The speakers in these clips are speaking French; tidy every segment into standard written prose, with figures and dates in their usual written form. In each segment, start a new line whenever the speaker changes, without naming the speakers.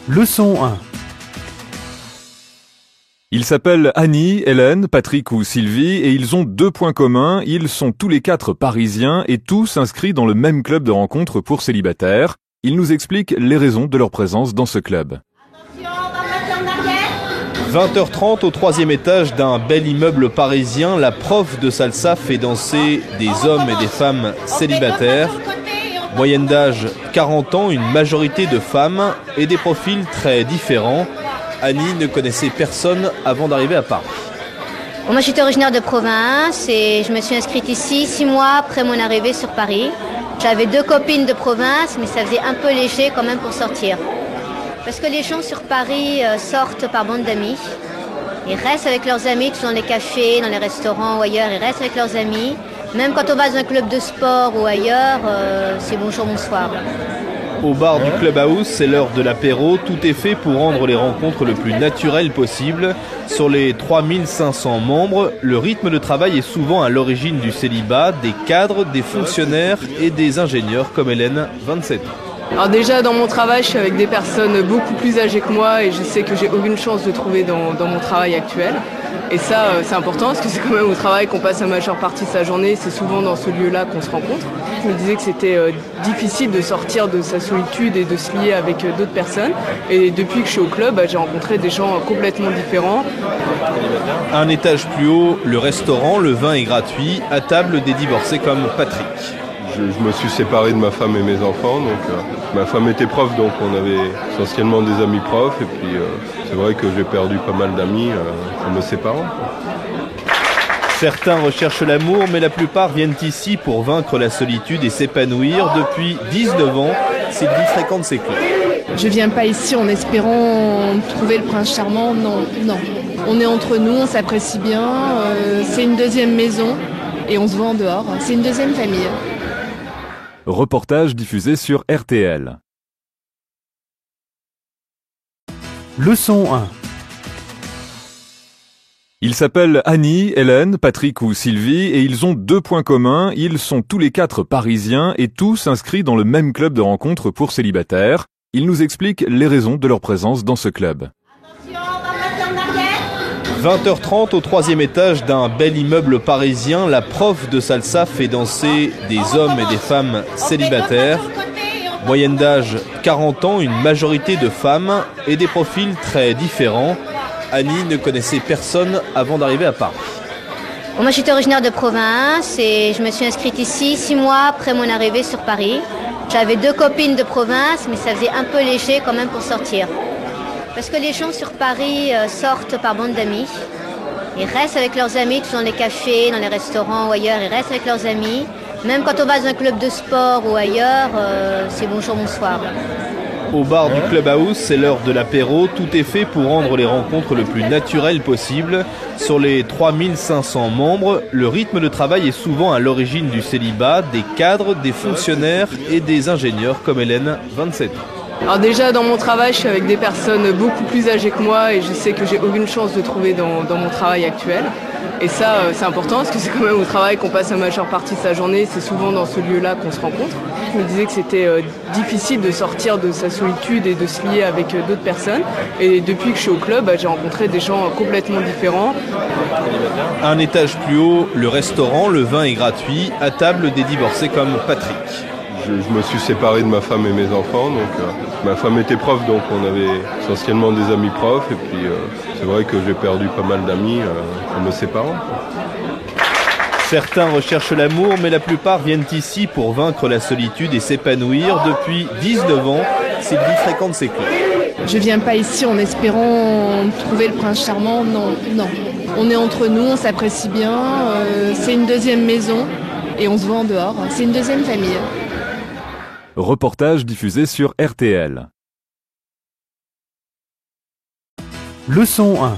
Leçon 1.
Ils s'appellent Annie, Hélène, Patrick ou Sylvie et ils ont 2 points communs. Ils sont tous les 4 parisiens et tous inscrits dans le même club de rencontres pour célibataires. Ils nous expliquent les raisons de leur présence dans ce club.
20h30 au 3e étage d'un bel immeuble parisien, la prof de salsa fait danser des hommes et des femmes célibataires. Moyenne d'âge 40 ans, une majorité de femmes et des profils très différents. Annie ne connaissait personne avant d'arriver à Paris.
Moi j'étais originaire de province et je me suis inscrite ici 6 mois après mon arrivée sur Paris. J'avais 2 copines de province mais ça faisait un peu léger quand même pour sortir. Parce que les gens sur Paris sortent par bande d'amis. Ils restent avec leurs amis, tous dans les cafés, dans les restaurants ou ailleurs, ils restent avec leurs amis. Même quand on va dans un club de sport ou ailleurs, c'est bonjour, bonsoir.
Au bar du Clubhouse, c'est l'heure de l'apéro. Tout est fait pour rendre les rencontres le plus naturelles possible. Sur les 3500 membres, le rythme de travail est souvent à l'origine du célibat, des cadres, des fonctionnaires et des ingénieurs comme Hélène, 27 ans.
Alors déjà dans mon travail, je suis avec des personnes beaucoup plus âgées que moi et je sais que j'ai aucune chance de trouver dans mon travail actuel. Et ça, c'est important parce que c'est quand même au travail qu'on passe la majeure partie de sa journée. C'est souvent dans ce lieu-là qu'on se rencontre. Je me disais que c'était difficile de sortir de sa solitude et de se lier avec d'autres personnes. Et depuis que je suis au club, j'ai rencontré des gens complètement différents.
Un étage plus haut, le restaurant, le vin est gratuit. À table, des divorcés comme Patrick.
Je me suis séparé de ma femme et mes enfants, donc ma femme était prof, donc on avait essentiellement des amis profs, et puis c'est vrai que j'ai perdu pas mal d'amis en me séparant.
Certains recherchent l'amour, mais la plupart viennent ici pour vaincre la solitude et s'épanouir. Depuis 19 ans, Sylvie fréquente ces clubs.
Je viens pas ici en espérant trouver le prince charmant, non. On est entre nous, on s'apprécie bien, c'est une deuxième maison, et on se voit en dehors, c'est une deuxième famille.
Reportage diffusé sur RTL.
Leçon 1.
Ils s'appellent Annie, Hélène, Patrick ou Sylvie et ils ont 2 points communs. Ils sont tous les 4 parisiens et tous inscrits dans le même club de rencontres pour célibataires. Ils nous expliquent les raisons de leur présence dans ce club.
20h30 au 3e étage d'un bel immeuble parisien, la prof de salsa fait danser des hommes et des femmes célibataires. Moyenne d'âge 40 ans, une majorité de femmes et des profils très différents. Annie ne connaissait personne avant d'arriver à Paris.
Moi j'étais originaire de province et je me suis inscrite ici 6 mois après mon arrivée sur Paris. J'avais 2 copines de province mais ça faisait un peu léger quand même pour sortir. Parce que les gens sur Paris sortent par bande d'amis. Ils restent avec leurs amis, tous dans les cafés, dans les restaurants ou ailleurs, ils restent avec leurs amis. Même quand on va dans un club de sport ou ailleurs, c'est bonjour, bonsoir.
Au bar du Clubhouse, c'est l'heure de l'apéro. Tout est fait pour rendre les rencontres le plus naturelles possible. Sur les 3500 membres, le rythme de travail est souvent à l'origine du célibat, des cadres, des fonctionnaires et des ingénieurs comme Hélène, 27 ans.
Alors déjà dans mon travail, je suis avec des personnes beaucoup plus âgées que moi et je sais que j'ai aucune chance de trouver dans mon travail actuel. Et ça, c'est important parce que c'est quand même au travail qu'on passe la majeure partie de sa journée. C'est souvent dans ce lieu-là qu'on se rencontre. Je me disais que c'était difficile de sortir de sa solitude et de se lier avec d'autres personnes. Et depuis que je suis au club, j'ai rencontré des gens complètement différents.
Un étage plus haut, le restaurant, le vin est gratuit. À table, des divorcés comme Patrick.
Je me suis séparé de ma femme et mes enfants, donc ma femme était prof, donc on avait essentiellement des amis profs, et puis c'est vrai que j'ai perdu pas mal d'amis en me séparant.
Certains recherchent l'amour, mais la plupart viennent ici pour vaincre la solitude et s'épanouir. Depuis 19 ans, Sylvie fréquente ces clubs.
Je viens pas ici en espérant trouver le prince charmant, non. On est entre nous, on s'apprécie bien, c'est une deuxième maison, et on se voit en dehors, c'est une deuxième famille.
Reportage diffusé sur RTL.
Leçon 1.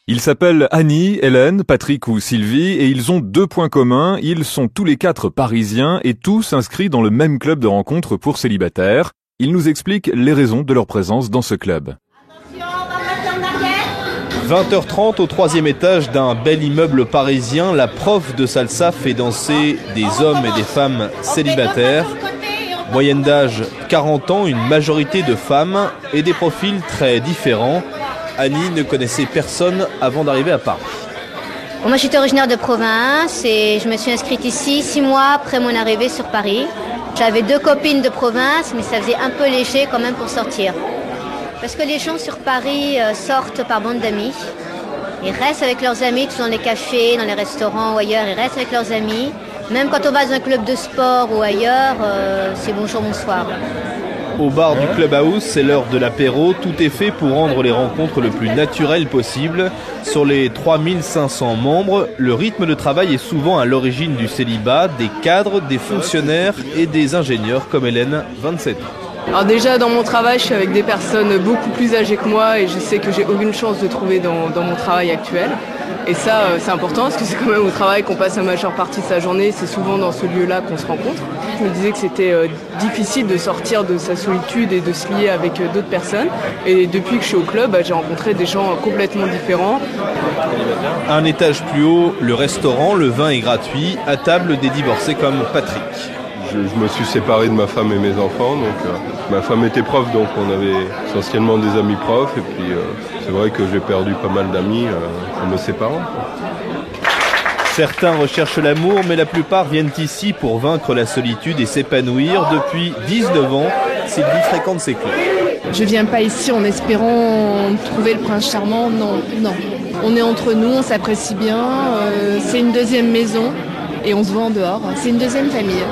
Ils s'appellent Annie, Hélène, Patrick ou Sylvie et ils ont 2 points communs. Ils sont tous les 4 parisiens et tous inscrits dans le même club de rencontres pour célibataires. Ils nous expliquent les raisons de leur présence dans ce club.
20h30 au 3e étage d'un bel immeuble parisien, la prof de salsa fait danser des hommes et des femmes célibataires. Moyenne d'âge 40 ans, une majorité de femmes et des profils très différents. Annie ne connaissait personne avant d'arriver à Paris.
Bon, moi j'étais originaire de province et je me suis inscrite ici 6 mois après mon arrivée sur Paris. J'avais 2 copines de province, mais ça faisait un peu léger quand même pour sortir. Parce que les gens sur Paris sortent par bande d'amis. Ils restent avec leurs amis, tous dans les cafés, dans les restaurants ou ailleurs, ils restent avec leurs amis. Même quand on va dans un club de sport ou ailleurs, c'est bonjour, bonsoir.
Au bar du Clubhouse, c'est l'heure de l'apéro. Tout est fait pour rendre les rencontres le plus naturelles possible. Sur les 3500 membres, le rythme de travail est souvent à l'origine du célibat, des cadres, des fonctionnaires et des ingénieurs comme Hélène, 27 ans.
Alors déjà dans mon travail, je suis avec des personnes beaucoup plus âgées que moi et je sais que j'ai aucune chance de trouver dans mon travail actuel. Et ça, c'est important parce que c'est quand même au travail qu'on passe la majeure partie de sa journée. C'est souvent dans ce lieu-là qu'on se rencontre. Je me disais que c'était difficile de sortir de sa solitude et de se lier avec d'autres personnes. Et depuis que je suis au club, j'ai rencontré des gens complètement différents.
Un étage plus haut, le restaurant, le vin est gratuit. À table, des divorcés comme Patrick.
Je me suis séparé de ma femme et mes enfants, donc ma femme était prof, donc on avait essentiellement des amis profs, et puis c'est vrai que j'ai perdu pas mal d'amis en me séparant.
Certains recherchent l'amour, mais la plupart viennent ici pour vaincre la solitude et s'épanouir. Depuis 19 ans, Sylvie fréquente ces clubs.
Je viens pas ici en espérant trouver le prince charmant, non. On est entre nous, on s'apprécie bien, c'est une deuxième maison et on se voit en dehors, c'est une deuxième famille.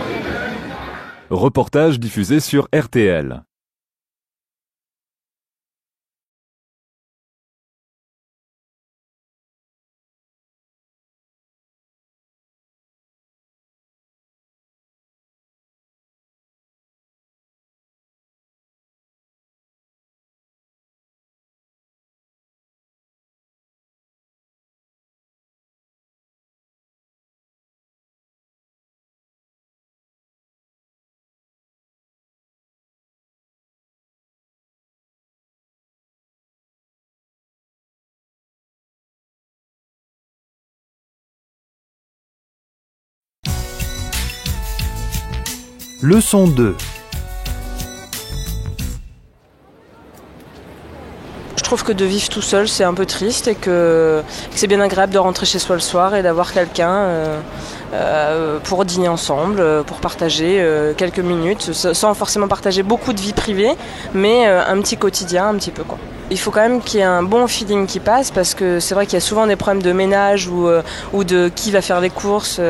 Reportage diffusé sur RTL.
Leçon 2.
Je trouve que de vivre tout seul, c'est un peu triste et que c'est bien agréable de rentrer chez soi le soir et d'avoir quelqu'un pour dîner ensemble, pour partager quelques minutes, sans forcément partager beaucoup de vie privée, mais un petit quotidien, un petit peu quoi. Il faut quand même qu'il y ait un bon feeling qui passe parce que c'est vrai qu'il y a souvent des problèmes de ménage ou de qui va faire les courses,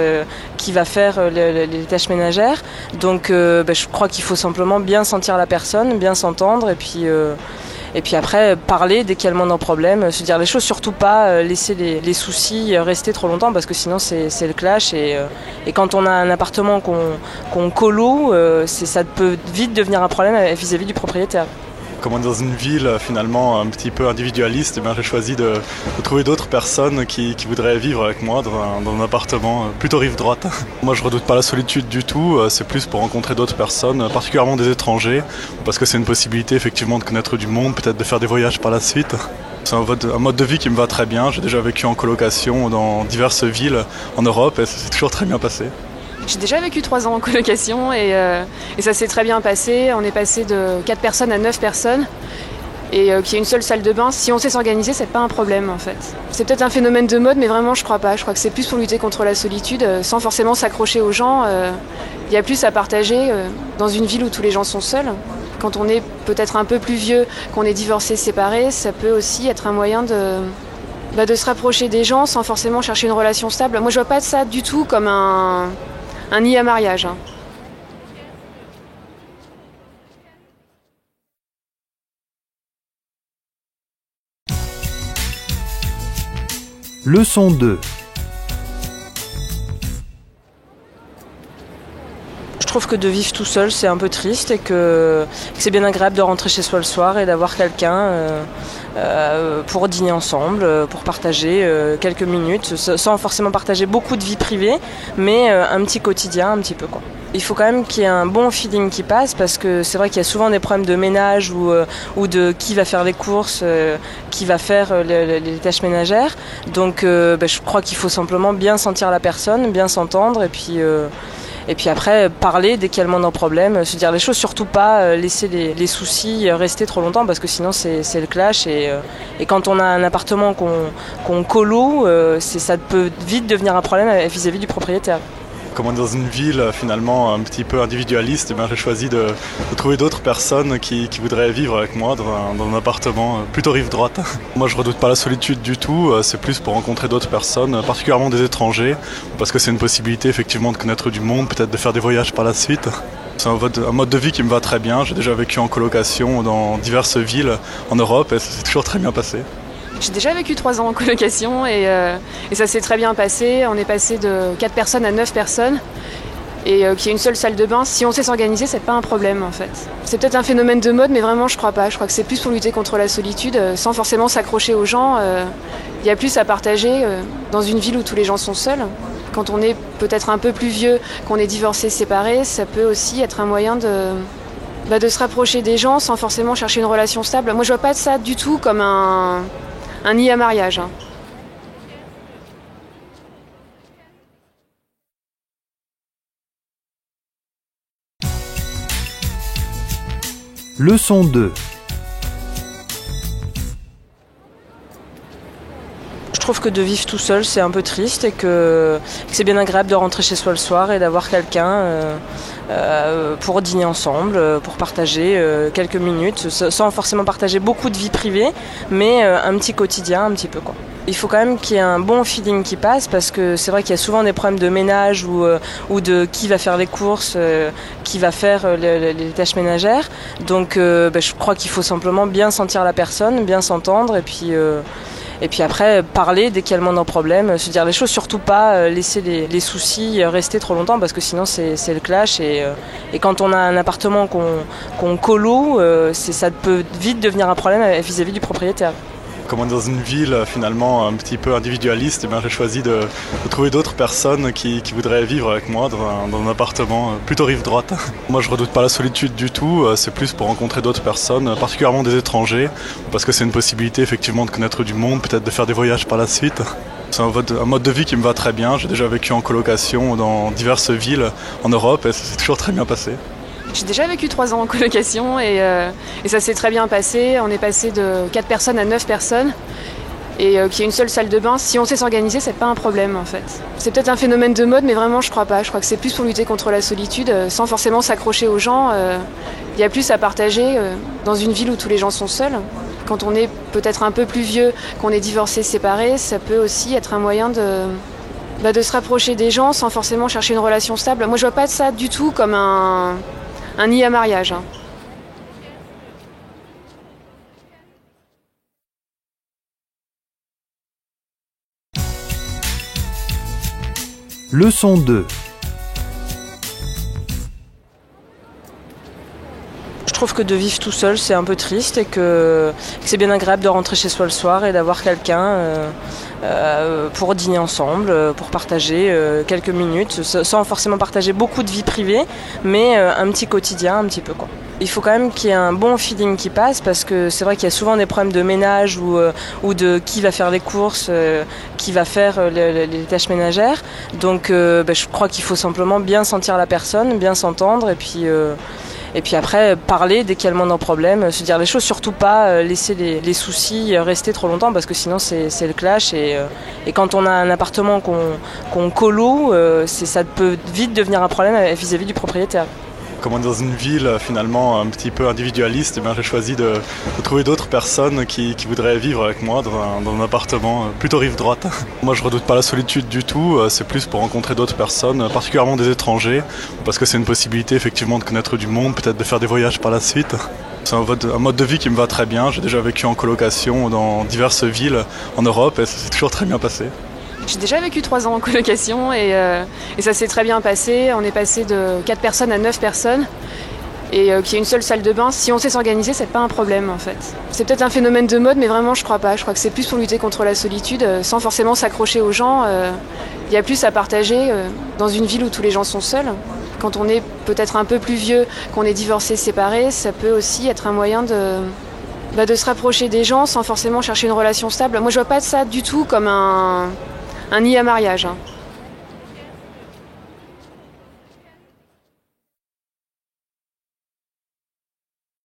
qui va faire les tâches ménagères. Donc je crois qu'il faut simplement bien sentir la personne, bien s'entendre et puis après, parler dès qu'il y a le moindre problème, se dire les choses, surtout pas laisser les soucis rester trop longtemps parce que sinon c'est le clash. Et quand on a un appartement qu'on coloue, ça peut vite devenir un problème vis-à-vis du propriétaire.
Comme on est dans une ville finalement un petit peu individualiste, j'ai choisi de trouver d'autres personnes qui voudraient vivre avec moi dans un appartement plutôt rive droite. Moi je redoute pas la solitude du tout, c'est plus pour rencontrer d'autres personnes, particulièrement des étrangers, parce que c'est une possibilité effectivement de connaître du monde, peut-être de faire des voyages par la suite. C'est un mode de vie qui me va très bien, j'ai déjà vécu en colocation dans diverses villes en Europe et ça s'est toujours très bien passé.
J'ai déjà vécu 3 ans en colocation et ça s'est très bien passé. On est passé de 4 personnes à 9 personnes et qu'il y ait une seule salle de bain. Si on sait s'organiser, c'est pas un problème en fait. C'est peut-être un phénomène de mode, mais vraiment je crois pas. Je crois que c'est plus pour lutter contre la solitude, sans forcément s'accrocher aux gens. Il y a plus à partager dans une ville où tous les gens sont seuls. Quand on est peut-être un peu plus vieux, qu'on est divorcé, séparé, ça peut aussi être un moyen de se rapprocher des gens sans forcément chercher une relation stable. Moi je vois pas ça du tout comme un nid à mariage.
Leçon 2.
Je trouve que de vivre tout seul, c'est un peu triste et que c'est bien agréable de rentrer chez soi le soir et d'avoir quelqu'un pour dîner ensemble, pour partager quelques minutes, sans forcément partager beaucoup de vie privée, mais un petit quotidien, un petit peu quoi. Il faut quand même qu'il y ait un bon feeling qui passe parce que c'est vrai qu'il y a souvent des problèmes de ménage ou de qui va faire les courses, qui va faire les tâches ménagères. Donc je crois qu'il faut simplement bien sentir la personne, bien s'entendre et Et puis après, parler dès qu'il y a le moindre problème, se dire les choses, surtout pas laisser les soucis rester trop longtemps parce que sinon c'est le clash. Et quand on a un appartement qu'on coloue, ça peut vite devenir un problème vis-à-vis du propriétaire.
Comme on est dans une ville finalement un petit peu individualiste, j'ai choisi de trouver d'autres personnes qui voudraient vivre avec moi dans un appartement plutôt rive droite. Moi je redoute pas la solitude du tout, c'est plus pour rencontrer d'autres personnes, particulièrement des étrangers, parce que c'est une possibilité effectivement de connaître du monde, peut-être de faire des voyages par la suite. C'est un mode de vie qui me va très bien, j'ai déjà vécu en colocation dans diverses villes en Europe et ça s'est toujours très bien passé.
J'ai déjà vécu 3 ans en colocation et ça s'est très bien passé. On est passé de 4 personnes à 9 personnes et qu'il y ait une seule salle de bain. Si on sait s'organiser, c'est pas un problème en fait. C'est peut-être un phénomène de mode, mais vraiment je crois pas. Je crois que c'est plus pour lutter contre la solitude, sans forcément s'accrocher aux gens. Il y a plus à partager dans une ville où tous les gens sont seuls. Quand on est peut-être un peu plus vieux, qu'on est divorcé, séparé, ça peut aussi être un moyen de se rapprocher des gens sans forcément chercher une relation stable. Moi je vois pas ça du tout comme un nid à mariage.
Leçon 2.
Je trouve que de vivre tout seul, c'est un peu triste et que c'est bien agréable de rentrer chez soi le soir et d'avoir quelqu'un pour dîner ensemble, pour partager quelques minutes, sans forcément partager beaucoup de vie privée, mais un petit quotidien, un petit peu quoi. Il faut quand même qu'il y ait un bon feeling qui passe parce que c'est vrai qu'il y a souvent des problèmes de ménage ou de qui va faire les courses, qui va faire les tâches ménagères. Donc je crois qu'il faut simplement bien sentir la personne, bien s'entendre et puis après, parler dès qu'il y a le moindre problème, se dire les choses, surtout pas laisser les soucis rester trop longtemps parce que sinon c'est le clash. Et quand on a un appartement qu'on coloue, ça peut vite devenir un problème vis-à-vis du propriétaire.
Comme on est dans une ville finalement un petit peu individualiste, j'ai choisi de trouver d'autres personnes qui voudraient vivre avec moi dans un appartement plutôt rive droite. Moi je redoute pas la solitude du tout, c'est plus pour rencontrer d'autres personnes, particulièrement des étrangers, parce que c'est une possibilité effectivement de connaître du monde, peut-être de faire des voyages par la suite. C'est un mode de vie qui me va très bien, j'ai déjà vécu en colocation dans diverses villes en Europe et ça s'est toujours très bien passé.
J'ai déjà vécu 3 ans en colocation et ça s'est très bien passé. On est passé de 4 personnes à 9 personnes et qu'il y ait une seule salle de bain. Si on sait s'organiser, c'est pas un problème en fait. C'est peut-être un phénomène de mode, mais vraiment je crois pas. Je crois que c'est plus pour lutter contre la solitude, sans forcément s'accrocher aux gens. Il y a plus à partager dans une ville où tous les gens sont seuls. Quand on est peut-être un peu plus vieux, qu'on est divorcé, séparé, ça peut aussi être un moyen de se rapprocher des gens sans forcément chercher une relation stable. Moi je vois pas ça du tout comme un nid à mariage.
Leçon 2.
Je trouve que de vivre tout seul, c'est un peu triste et que c'est bien agréable de rentrer chez soi le soir et d'avoir quelqu'un pour dîner ensemble, pour partager quelques minutes, sans forcément partager beaucoup de vie privée, mais un petit quotidien, un petit peu quoi. Il faut quand même qu'il y ait un bon feeling qui passe parce que c'est vrai qu'il y a souvent des problèmes de ménage ou de qui va faire les courses, qui va faire les tâches ménagères. Donc je crois qu'il faut simplement bien sentir la personne, bien s'entendre et puis après, parler dès qu'il y a le moindre problème, se dire les choses, surtout pas laisser les soucis rester trop longtemps parce que sinon c'est le clash. Et quand on a un appartement qu'on coloue, ça peut vite devenir un problème vis-à-vis du propriétaire.
Comme on est dans une ville finalement un petit peu individualiste, j'ai choisi de trouver d'autres personnes qui voudraient vivre avec moi dans un appartement plutôt rive droite. Moi je redoute pas la solitude du tout, c'est plus pour rencontrer d'autres personnes, particulièrement des étrangers, parce que c'est une possibilité effectivement de connaître du monde, peut-être de faire des voyages par la suite. C'est un mode de vie qui me va très bien, j'ai déjà vécu en colocation dans diverses villes en Europe et ça s'est toujours très bien passé.
J'ai déjà vécu 3 ans en colocation et ça s'est très bien passé. On est passé de 4 personnes à 9 personnes et qu'il y ait une seule salle de bain. Si on sait s'organiser, c'est pas un problème en fait. C'est peut-être un phénomène de mode, mais vraiment je crois pas. Je crois que c'est plus pour lutter contre la solitude, sans forcément s'accrocher aux gens. Il y a plus à partager dans une ville où tous les gens sont seuls. Quand on est peut-être un peu plus vieux, qu'on est divorcé, séparé, ça peut aussi être un moyen de se rapprocher des gens sans forcément chercher une relation stable. Moi je vois pas ça du tout comme un nid à mariage.